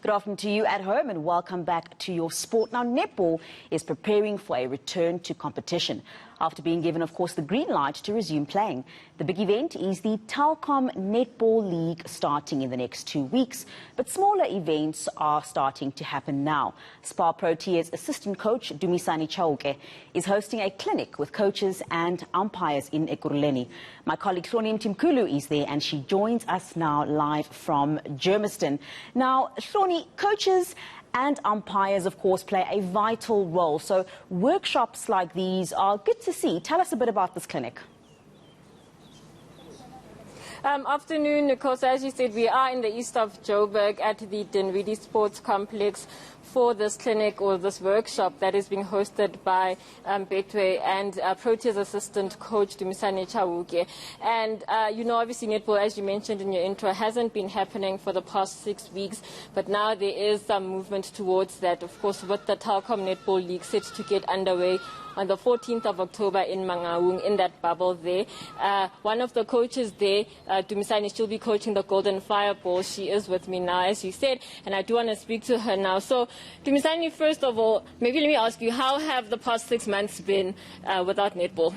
Good afternoon to you at home and welcome back to your sport. Now, netball is preparing for a return to competition after being given, of course, the green light to resume playing. The big event is the Telkom Netball League starting in the next 2 weeks, but smaller events are starting to happen now. Spar Proteas assistant coach Dumisani Chauke is hosting a clinic with coaches and umpires in Ekurhuleni. My colleague Hloni Mtimkulu is there and she joins us now live from Germiston. Now, Hloni, coaches and umpires, of course, play a vital role. So workshops like these are good to see. Tell us a bit about this clinic. Afternoon, Nicole. So as you said, we are in the east of Joburg at the Dinwiddie Sports Complex for this clinic or this workshop that is being hosted by Betway and Proteas assistant coach Dumisani Chauke. And, obviously netball, as you mentioned in your intro, hasn't been happening for the past 6 weeks, but now there is some movement towards that, of course, with the Telkom Netball League set to get underway on the 14th of October in Mangaung, in that bubble there. One of the coaches there, Dumisani, she'll be coaching the Golden Fireball. She is with me now, as you said, and I do want to speak to her now. So, Dumisani, first of all, maybe let me ask you, how have the past 6 months been without netball?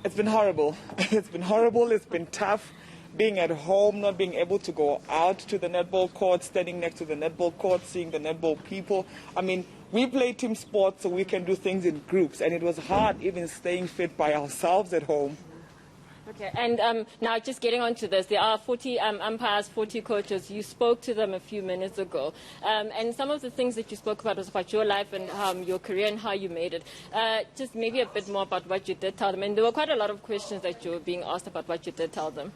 It's been horrible. It's been horrible. It's been tough. Being at home, not being able to go out to the netball court, standing next to the netball court, seeing the netball people. I mean, we play team sports so we can do things in groups, and it was hard even staying fit by ourselves at home. Okay, and now just getting on to this, there are 40 umpires, 40 coaches. You spoke to them a few minutes ago, and some of the things that you spoke about was about your life and your career and how you made it. Just maybe a bit more about what you did tell them, and there were quite a lot of questions that you were being asked about what you did tell them.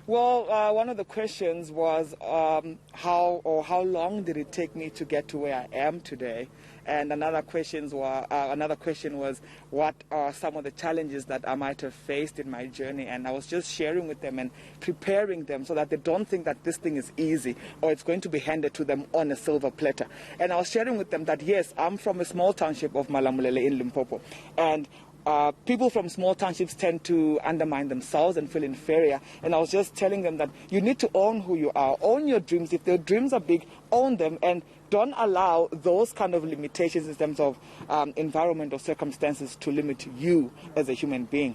Well, one of the questions was how long did it take me to get to where I am today? And another question was what are some of the challenges that I might have faced in my journey? And I was just sharing with them and preparing them so that they don't think that this thing is easy or it's going to be handed to them on a silver platter. And I was sharing with them that, yes, I'm from a small township of Malamulele in Limpopo. And people from small townships tend to undermine themselves and feel inferior. And I was just telling them that you need to own who you are, own your dreams. If your dreams are big, own them, and don't allow those kind of limitations in terms of environment or circumstances to limit you as a human being.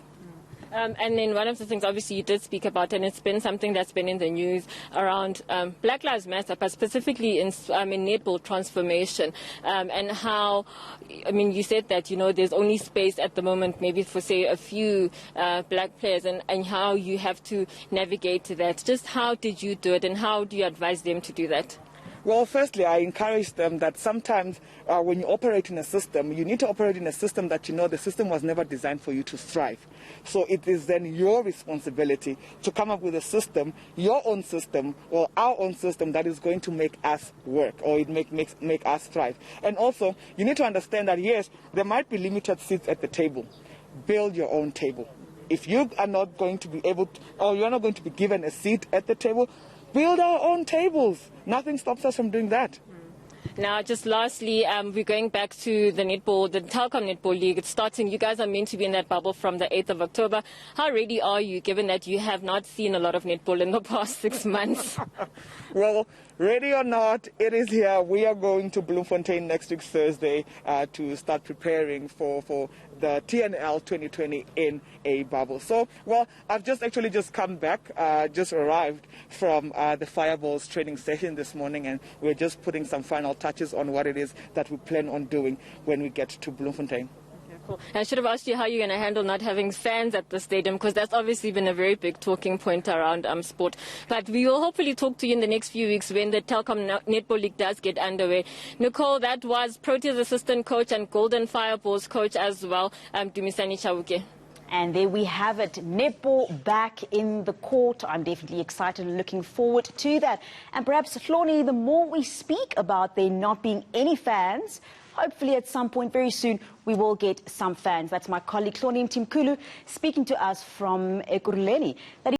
And then one of the things, obviously, you did speak about, and it's been something that's been in the news around Black Lives Matter, but specifically in netball transformation, and how, I mean, you said that, there's only space at the moment, maybe for, say, a few black players, and how you have to navigate that. Just how did you do it, and how do you advise them to do that? Well, firstly, I encourage them that sometimes when you operate in a system, you need to operate in a system that the system was never designed for you to thrive. So it is then your responsibility to come up with a system, your own system, or our own system that is going to make us work, or it make us thrive. And also, you need to understand that, yes, there might be limited seats at the table. Build your own table. If you are not going to be able to, or you're not going to be given a seat at the table, build our own tables. Nothing stops us from doing that. Now, just lastly, we're going back to the Telkom Netball League. It's starting. You guys are meant to be in that bubble from the 8th of October. How ready are you, given that you have not seen a lot of netball in the past 6 months? Well, ready or not, it is here. We are going to Bloemfontein next week, Thursday, to start preparing for the TNL 2020 in a bubble. So, well, I've just come back, just arrived from the Fireballs training session this morning, and we're just putting some final touches on what it is that we plan on doing when we get to Bloemfontein. Cool. I should have asked you how you're going to handle not having fans at the stadium, because that's obviously been a very big talking point around sport. But we will hopefully talk to you in the next few weeks when the Telkom Netball League does get underway. Nicole, that was Proteas assistant coach and Golden Fireballs coach as well, Dumisani Chauke. And there we have it, netball back in the court. I'm definitely excited and looking forward to that. And perhaps, Hloni, the more we speak about there not being any fans, hopefully at some point very soon we will get some fans. That's my colleague Hloni Mtimkulu speaking to us from Ekurhuleni.